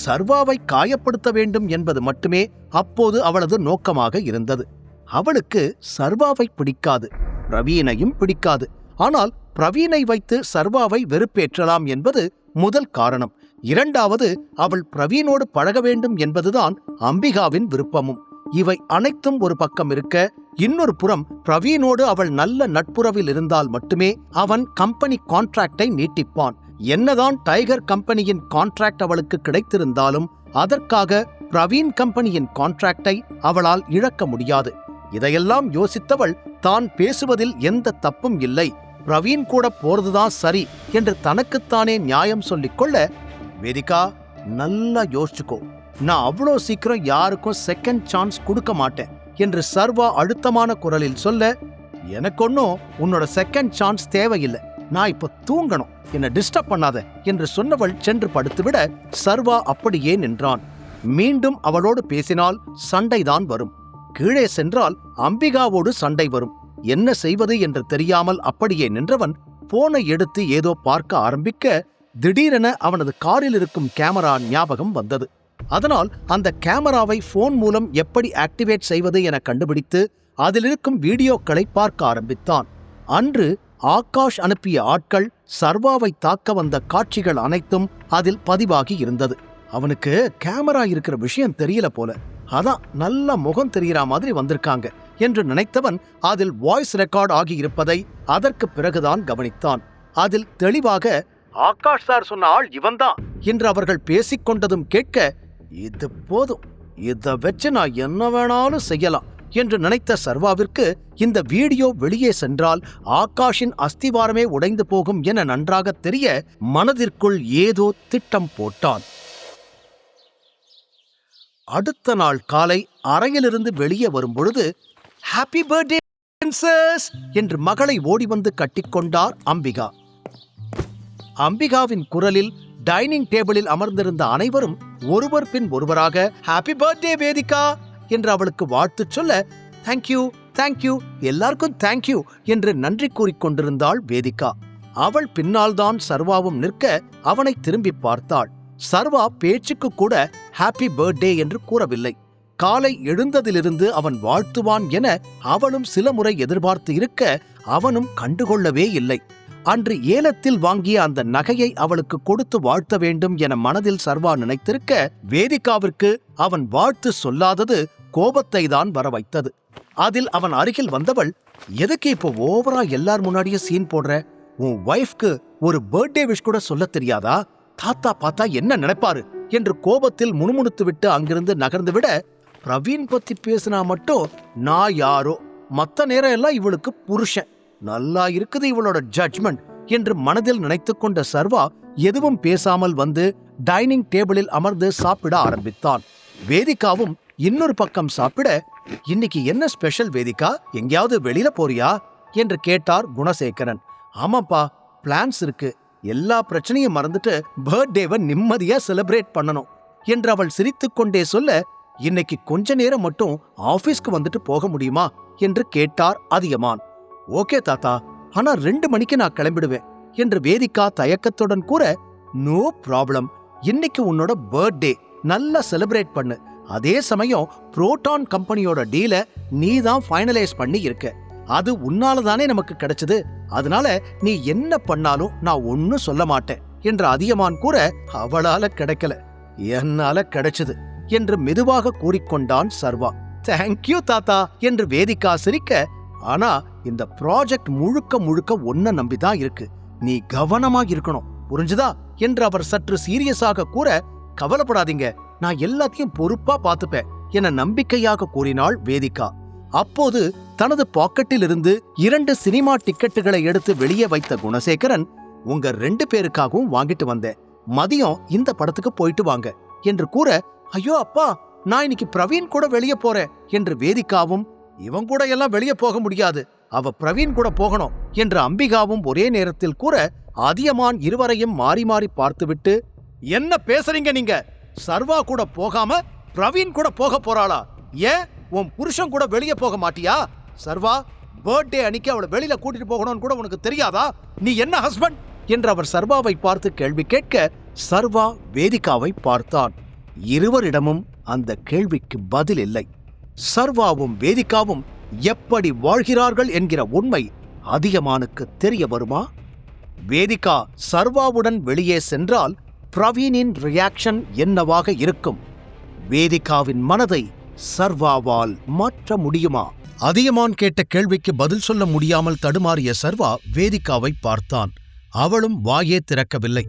சர்வாவை காயப்படுத்த வேண்டும் என்பது மட்டுமே அப்போது அவளது நோக்கமாக இருந்தது. அவளுக்கு சர்வாவை பிடிக்காது, பிரவீனையும் பிடிக்காது. ஆனால் பிரவீனை வைத்து சர்வாவை வெறுப்பேற்றலாம் என்பது முதல் காரணம். இரண்டாவது, அவள் பிரவீனோடு பழக வேண்டும் என்பதுதான் அம்பிகாவின் விருப்பமும். இவை அனைத்தும் ஒரு பக்கம் இருக்க, இன்னொரு புறம் பிரவீனோடு அவள் நல்ல நட்புறவில் இருந்தால் மட்டுமே அவன் கம்பெனி கான்ட்ராக்டை நீட்டிப்பான். என்னதான் டைகர் கம்பெனியின் கான்ட்ராக்ட் அவளுக்கு கிடைத்திருந்தாலும் அதற்காக பிரவீன் கம்பெனியின் கான்ட்ராக்டை அவளால் இழக்க முடியாது. இதையெல்லாம் யோசித்தவள் தான் பேசுவதில் எந்த தப்பும் இல்லை, பிரவீன் கூட போறதுதான் சரி என்று தனக்குத்தானே நியாயம் சொல்லிக்கொள்ள, வேதிகா நல்லா யோசிச்சுக்கோ, நான் அவ்வளோ சீக்கிரம் யாருக்கும் செகண்ட் சான்ஸ் கொடுக்க மாட்டேன் என்று சர்வா அழுத்தமான குரலில் சொல்ல, எனக்கு ஒன்னும் உன்னோட செகண்ட் சான்ஸ் தேவையில்லை, நான் இப்ப தூங்கணும், என்ன டிஸ்டர்ப் பண்ணாத என்று சொன்னவள் சென்று படுத்துவிட சர்வா அப்படியே நின்றான். மீண்டும் அவளோடு பேசினால் சண்டைதான் வரும். கீழே சென்றால் அம்பிகாவோடு சண்டை வரும். என்ன செய்வது என்று தெரியாமல் அப்படியே நின்றவன் போனை எடுத்து ஏதோ பார்க்க ஆரம்பிக்க, திடீரென அவனது காரில் இருக்கும் கேமரா ஞாபகம் வந்தது. அதனால் அந்த கேமராவை போன் மூலம் எப்படி ஆக்டிவேட் செய்வது என கண்டுபிடித்து அதிலிருக்கும் வீடியோக்களை பார்க்க ஆரம்பித்தான். அன்று ஆகாஷ் அனுப்பிய ஆட்கள் சர்வாவை தாக்க வந்த காட்சிகள் அனைத்தும் அதில் பதிவாகி இருந்தது. அவனுக்கு கேமரா இருக்கிற விஷயம் தெரியல போல, அதான் நல்ல முகம் தெரிகிற மாதிரி வந்திருக்காங்க என்று நினைத்தவன் அதில் வாய்ஸ் ரெக்கார்ட் ஆகியிருப்பதை அதற்கு பிறகுதான் கவனித்தான். அதில் தெளிவாக ஆகாஷ் சார் சொன்ன ஆள் இவன்தான் என்று அவர்கள் பேசிக்கொண்டதும் கேட்க, இது போதும், இதை வச்சு நான் என்ன வேணாலும் செய்யலாம் என்று நினைத்த சர்வாவிற்கு இந்த வீடியோ வெளியே சென்றால் ஆகாஷின் அஸ்திவாரமே உடைந்து போகும் என நன்றாக தெரிய மனதிற்குள் ஏதோ திட்டம் போட்டான். அடுத்த நாள் காலை அறையிலிருந்து வெளியே வரும்பொழுது, ஹாப்பி பர்த்டே பிரின்சஸ் என்று மகளை ஓடி வந்து கட்டிக்கொண்டார் அம்பிகா. அம்பிகாவின் குரலில் டைனிங் டேபிளில் அமர்ந்திருந்த அனைவரும் ஒருவர் பின் ஒருவராக ஹாப்பி பர்த்டே வேதிகா என்று அவளுக்கு வாழ்த்து சொல்ல, தேங்க்யூ தேங்க்யூ எல்லாருக்கும் தேங்க்யூ என்று நன்றி கூறிக்கொண்டிருந்தாள் வேதிகா. அவள் பின்னால்தான் சர்வாவும் நிற்க அவனை திரும்பி பார்த்தாள். சர்வா பேச்சுக்கு கூட ஹாப்பி பர்த்டே என்று கூறவில்லை. காலை எழுந்ததிலிருந்து அவன் வாழ்த்துவான் என அவளும் சில முறை எதிர்பார்த்து இருக்க அவனும் கண்டுகொள்ளவே இல்லை. அன்று ஏலத்தில் வாங்கிய அந்த நகையை அவளுக்கு கொடுத்து வாழ்த்த வேண்டும் என மனதில் சர்வா நினைத்திருக்க, வேதிகாவிற்கு அவன் வாழ்த்து சொல்லாதது கோபத்தை தான் வர வைத்தது. அதில் அவன் அருகில் வந்தவள், எதுக்கு இப்போ ஓவரா எல்லார் முன்னாடியும் சீன் போடுற? உன் வைஃப்க்கு ஒரு பர்த்டே விஷ் கூட சொல்ல தெரியாதா? தாத்தா பார்த்தா என்ன நினைப்பாரு என்று கோபத்தில் முணுமுணுத்து விட்டு அங்கிருந்து நகர்ந்து விட, பிரவீன் பத்தி பேசினா மட்டும் நான் யாரோ, மத்த நேரம் எல்லாம் இவளுக்கு புருஷன், நல்லா இருக்குது இவளோட ஜட்ஜ்மெண்ட் என்று மனதில் நினைத்துக் கொண்ட சர்வா எதுவும் பேசாமல் வந்து டைனிங் டேபிளில் அமர்ந்து சாப்பிட ஆரம்பித்தான். வேதிகாவும் இன்னொரு பக்கம் சாப்பிட, இன்னைக்கு என்ன ஸ்பெஷல் வேதிகா, எங்கேயாவது வெளியில போறியா என்று கேட்டார் குணசேகரன். ஆமாப்பா, பிளான்ஸ் இருக்கு, எல்லா பிரச்சனையும் மறந்துட்டு பர்த்டேவை நிம்மதியா செலிப்ரேட் பண்ணணும் என்று அவள் சிரித்துக்கொண்டே சொல்ல, இன்னைக்கு கொஞ்ச நேரம் மட்டும் ஆபீஸ்க்கு வந்துட்டு போக முடியுமா என்று கேட்டார் அதியமான். ஓகே தாத்தா, ஆனா 2 மணிக்கு நான் கிளம்பிடுவேன் என்று வேதிகா தயக்கத்துடன் கூற, நோ ப்ராப்ளம், இன்னைக்கு உன்னோட பர்த்டே, நல்லா செலிப்ரேட் பண்ணு. அதே சமயம் புரோட்டான் கம்பெனியோட டீலை நீ தான் ஃபைனலைஸ் பண்ணி இருக்க, அது உன்னாலதானே நமக்கு கிடைச்சது, அதனால நீ என்ன பண்ணாலும் நான் ஒன்னும் சொல்ல மாட்டேன் என்று அதியமான் கூற, அவளால கிடைக்கல, என்னால கிடைச்சது என்று மெதுவாக கூறிக்கொண்டான் சர்வா. தேங்க்யூ தாத்தா என்று வேதிகா சிரிக்க, ஆனா இந்த ப்ராஜெக்ட் முழுக்க முழுக்க ஒன்ன நம்பிதான் இருக்கு, நீ கவனமா இருக்கணும், புரிஞ்சுதா என்று அவர் சற்று சீரியஸாக கூற, கவலைப்படாதீங்க, நான் எல்லாத்தையும் பொறுப்பா பார்த்துப்பேன் என நம்பிக்கையாக கூறினாள் வேதிகா. அப்போது தனது பாக்கெட்டில் இருந்து 2 சினிமா டிக்கெட்டுகளை எடுத்து வெளியே வைத்த குணசேகரன், உங்க 2 பேருக்காகவும் வாங்கிட்டு வந்தேன், மதியம் இந்த படத்துக்கு போயிட்டு வாங்க என்று கூற, ஐயோ அப்பா, நான் இன்னைக்கு பிரவீன் கூட வெளியே போறேன் என்று வேதிகாவும், இவன் கூட எல்லாம் வெளியே போக முடியாது, அவ பிரவீன் கூட போகணும் என்று அம்பிகாவும் ஒரே நேரத்தில் கூற, அதியமான் இருவரையும் மாறி மாறி பார்த்துவிட்டு, என்ன பேசுறீங்க நீங்க? சர்வா கூட போகாம பிரவீன் கூட போக போறாளா? ஏன் உன் புருஷன் கூட வெளியே போக மாட்டியா? சர்வா, பர்த்டே அன்னைக்கு அவளை வெளியில கூட்டிட்டு போகணும்னு கூட உனக்கு தெரியாதா? நீ என்ன ஹஸ்பண்ட் என்று அவர் சர்வாவை பார்த்து கேள்வி கேட்க, சர்வா வேதிகாவை பார்த்தான். இருவரிடமும் அந்த கேள்விக்கு பதில் இல்லை. சர்வாவும் வேதிகாவும் எப்படி வாழ்கிறார்கள் என்கிற உண்மை அதியமானுக்கு தெரிய வருமா? வேதிகா சர்வாவுடன் வெளியே சென்றால் பிரவீனின் ரியாக்ஷன் என்னவாக இருக்கும்? வேதிகாவின் மனதை சர்வாவால் மாற்ற முடியுமா? அதியமான் கேட்ட கேள்விக்கு பதில் சொல்ல முடியாமல் தடுமாறிய சர்வா வேதிகாவை பார்த்தான். அவளும் வாயே திறக்கவில்லை.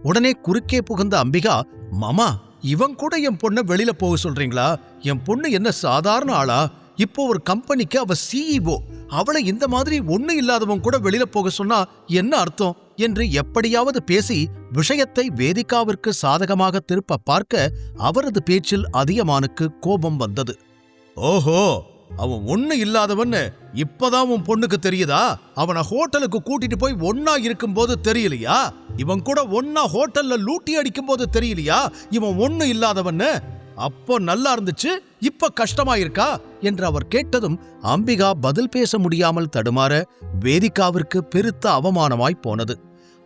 உடனே குறுக்கே புகுந்த அம்பிகா, மாமா, இவன் கூட என் பொண்ணை வெளியில போக சொல்றீங்களா? என் பொண்ணு என்ன சாதாரண ஆளா? இப்போ ஒரு கம்பெனிக்கு அவ CEO. அவளை இந்த மாதிரி ஒண்ணு இல்லாதவன் கூட வெளியில போக சொன்னா என்ன அர்த்தம் என்று எப்படியாவது பேசி விஷயத்தை வேதிகாவிற்கு சாதகமாக திருப்ப பார்க்க அவரது பேச்சில் அதியமானுக்கு கோபம் வந்தது. ஓஹோ, அவன் ஒண்ணு இல்லாதவன்னு இப்பதான் உன் பொண்ணுக்கு தெரியுதா? அவனை ஹோட்டலுக்கு கூட்டிட்டு போய் ஒன்னா இருக்கும்போது தெரியலையா? இவன் கூட ஒன்னா ஹோட்டல்ல லூட்டி அடிக்கும் போது தெரியலையா இவன் ஒண்ணு இல்லாதவன்னு? அப்போ நல்லா இருந்துச்சு, இப்ப கஷ்டமாயிருக்கா என்று அவர் கேட்டதும் அம்பிகா பதில் பேச முடியாமல் தடுமாற வேதிகாவிற்கு பெருத்த அவமானமாய் போனது.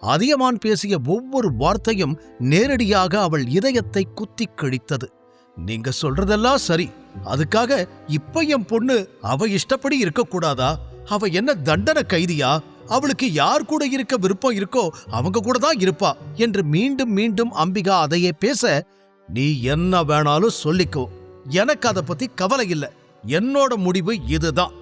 அதியமான் பேசிய ஒவ்வொரு வார்த்தையும் நேரடியாக அவள் இதயத்தை குத்தி கிழித்தது. நீங்க சொல்றதெல்லாம் சரி, அதுக்காக இப்ப என் பொண்ணு அவ இஷ்டப்படி இருக்கக்கூடாதா? அவ என்ன தண்டனை கைதியா? அவளுக்கு யார் கூட இருக்க விருப்பம் இருக்கோ அவங்க கூட தான் இருப்பா என்று மீண்டும் மீண்டும் அம்பிகா அதையே பேச, நீ என்ன வேணாலும் சொல்லிக்கோ, எனக்கு அதை பத்தி கவலை இல்லை. என்னோட முடிவு இதுதான்.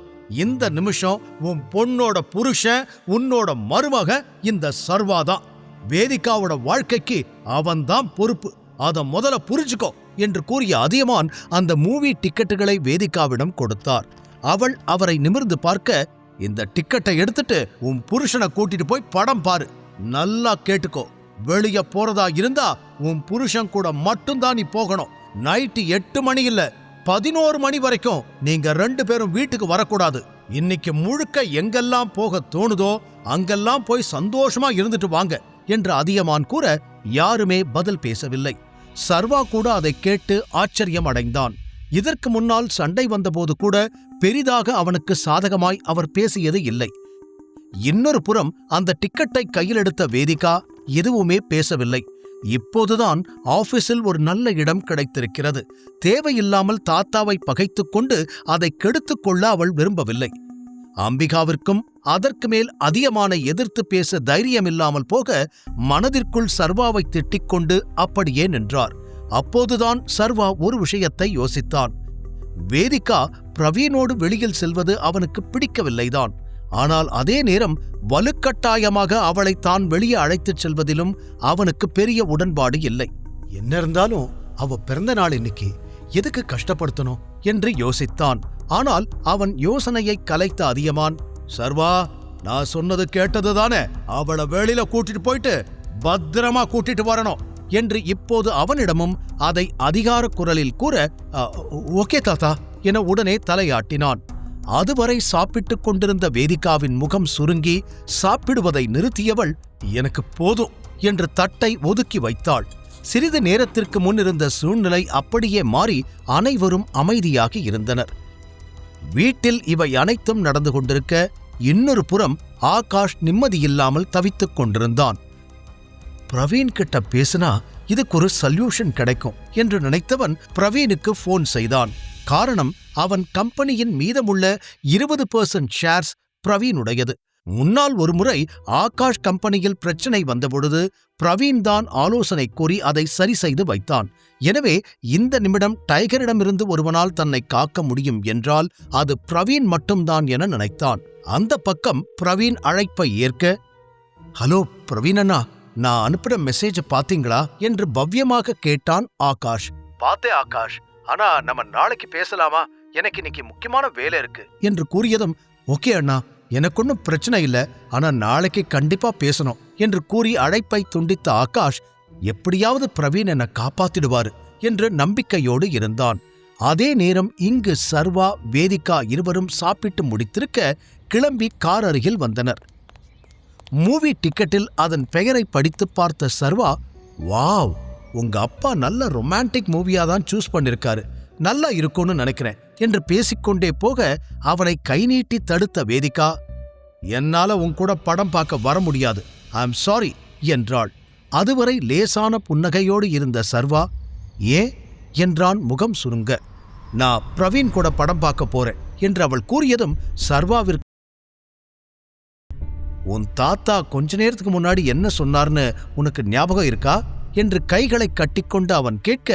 இந்த நிமிஷம் உன் பொண்ணோட புருஷன், உன்னோட மருமக இந்த சர்வாதான். வேதிகாவோட வாழ்க்கைக்கு அவன்தான் பொறுப்பு. அதை முதல்ல புரிஞ்சுக்கோ என்று கூறிய அதியமான் அந்த மூவி டிக்கெட்டுகளை வேதிகாவிடம் கொடுத்தார். அவள் அவரை நிமிர்ந்து பார்க்க, இந்த டிக்கெட்டை எடுத்துட்டு உன் புருஷனை கூட்டிட்டு போய் படம் பாரு. நல்லா கேட்டுக்கோ, வெளிய போறதா இருந்தா உன் புருஷன் கூட மட்டும்தான் நீ போகணும். நைட்டு 8 மணி இல்ல 11 மணி வரைக்கும் நீங்க 2 பேரும் வீட்டுக்கு வரக்கூடாது. இன்னைக்கு முழுக்க எங்கெல்லாம் போக தோணுதோ அங்கெல்லாம் போய் சந்தோஷமா இருந்துட்டு வாங்க என்று அதியமான் கூற யாருமே பதில் பேசவில்லை. சர்வா கூட அதை கேட்டு ஆச்சரியம் அடைந்தான். இதற்கு முன்னால் சண்டை வந்தபோது கூட பெரிதாக அவனுக்கு சாதகமாய் அவர் பேசியது இல்லை. இன்னொரு புறம் அந்த டிக்கெட்டை கையில் எடுத்த வேதிகா எதுவுமே பேசவில்லை. இப்போதுதான் ஆபீஸில் ஒரு நல்ல இடம் கிடைத்திருக்கிறது. தேவையில்லாமல் தாத்தாவை பகைத்துக் கொண்டு அதை கெடுத்துக் கொள்ள அவள் விரும்பவில்லை. அம்பிகாவிற்கும் அதற்கு மேல் அதியமான எதிர்த்து பேச தைரியமில்லாமல் போக மனதிற்குள் சர்வாவை திட்டிக் கொண்டு அப்படியே நின்றார். அப்போதுதான் சர்வா ஒரு விஷயத்தை யோசித்தான். வேதிகா பிரவீனோடு வெளியில் செல்வது அவனுக்கு பிடிக்கவில்லைதான். ஆனால் அதே நேரம் வலுக்கட்டாயமாக அவளை தான் வெளியே அழைத்துச் செல்வதிலும் அவனுக்கு பெரிய உடன்பாடு இல்லை. என்ன இருந்தாலும் அவ பிறந்த நாள் இன்னைக்கு, எதுக்கு கஷ்டப்படுத்தணும் என்று யோசித்தான். ஆனால் அவன் யோசனையை கலைத்த அதியமான், சர்வா, நான் சொன்னது கேட்டதுதானே? அவளை வெளியில கூட்டிட்டு போயிட்டு பத்திரமா கூட்டிட்டு வரணும் என்று இப்போது அவனிடமும் அதை அதிகார குரலில் கூற, ஓகே தாத்தா என உடனே தலையாட்டினான். அதுவரை சாப்பிட்டுக் கொண்டிருந்த வேதிகாவின் முகம் சுருங்கி சாப்பிடுவதை நிறுத்தியவள், எனக்கு போதும் என்று தட்டை ஒதுக்கி வைத்தாள். சிறிது நேரத்திற்கு முன்னிருந்த சூழ்நிலை அப்படியே மாறி அனைவரும் அமைதியாகி இருந்தனர். வீட்டில் இவை அனைத்தும் நடந்து கொண்டிருக்க இன்னொரு புறம் ஆகாஷ் நிம்மதியில்லாமல் தவித்துக் கொண்டிருந்தான். பிரவீன் கிட்ட பேசினா இதுக்கு ஒரு சொல்யூஷன் கிடைக்கும் என்று நினைத்தவன் பிரவீனுக்கு போன் செய்தான். காரணம், அவன் கம்பெனியின் மீதமுள்ள 20% ஷேர்ஸ் பிரவீனுடையது. முன்னால் ஒருமுறை ஆகாஷ் கம்பெனியில் பிரச்சனை வந்தபொழுது பிரவீன் தான் ஆலோசனை கூறி அதை சரி செய்து வைத்தான். எனவே இந்த நிமிடம் டைகரிடமிருந்து ஒருவனால் தன்னை காக்க முடியும் என்றால் அது பிரவீன் மட்டும்தான் என நினைத்தான். அந்த பக்கம் பிரவீன் அழைப்பை ஏற்க, ஹலோ பிரவீன் அண்ணா, நான் அனுப்பின மெசேஜ் பாத்தீங்களா என்று பவ்யமாக கேட்டான் ஆகாஷ். பார்த்தே ஆகாஷ், ஆனா நம்ம நாளைக்கு பேசலாமா? எனக்கு இன்னைக்கு முக்கியமான வேலை இருக்கு என்று கூறியதும், ஓகே அண்ணா, எனக்கு ஒன்னும் பிரச்சனை இல்ல, ஆனா நாளைக்கு கண்டிப்பா பேசணும் என்று கூறி அழைப்பை துண்டித்த ஆகாஷ், எப்படியாவது பிரவீன் என்னை காப்பாத்திடுவாரு என்று நம்பிக்கையோடு இருந்தான். அதே நேரம் இங்கு சர்வா, வேதிகா இருவரும் சாப்பிட்டு முடித்திருக்க கிளம்பி கார் அருகில் வந்தனர். மூவி டிக்கெட்டில் அதன் பெயரை படித்து பார்த்த சர்வா, வாவ், உங்க அப்பா நல்ல ரொமான்டிக் மூவியாதான் சூஸ் பண்ணிருக்காரு, நல்லா இருக்கும்னு நினைக்கிறேன் என்று பேசிக்கொண்டே போக அவனை கை நீட்டி தடுத்த வேதிகா, என்னால உன் கூட படம் பார்க்க வர முடியாது, ஐ எம் சாரி என்றாள். அதுவரை லேசான புன்னகையோடு இருந்த சர்வா, ஏன் என்றான் முகம் சுருங்க. நான் பிரவீன் கூட படம் பார்க்க போறேன் என்று அவள் கூறியதும் சர்வாவிற்கு, உன் தாத்தா கொஞ்ச நேரத்துக்கு முன்னாடி என்ன சொன்னார்னு உனக்கு ஞாபகம் இருக்கா என்று கைகளை கட்டிக்கொண்டு அவன் கேட்க,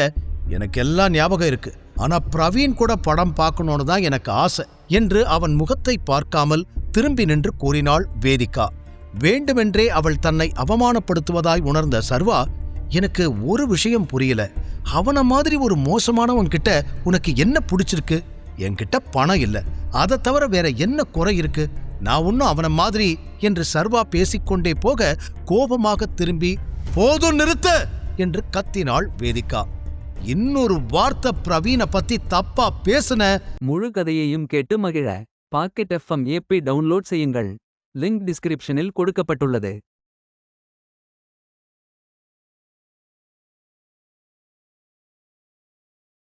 எனக்கு எல்லாம் ஞாபகம் இருக்கு, ஆனா பிரவீன் கூட படம் பார்க்கணும்னு தான் எனக்கு ஆசை என்று அவன் முகத்தை பார்க்காமல் திரும்பி நின்று கூறினாள் வேதிகா. வேண்டுமென்றே அவள் தன்னை அவமானப்படுத்துவதாய் உணர்ந்த சர்வா, எனக்கு ஒரு விஷயம் புரியல, அவன மாதிரி ஒரு மோசமானவன் கிட்ட உனக்கு என்ன பிடிச்சிருக்கு? என்கிட்ட பணம் இல்ல, அதை தவிர வேற என்ன குறை இருக்கு? நான் ஒன்னும் அவன மாதிரி என்று சர்வா பேசிக்கொண்டே போக கோபமாக திரும்பி, போதும் நிறுத்த என்று கத்தினாள் வேதிகா. இன்னொரு வார்த்தை பிரவீனை பத்தி தப்பா பேசுன. முழு கதையையும் கேட்டு மகிழ பாக்கெட் FM ஆப்பை டவுன்லோட் செய்யுங்கள். லிங்க் டிஸ்கிரிப்ஷனில் கொடுக்கப்பட்டுள்ளது.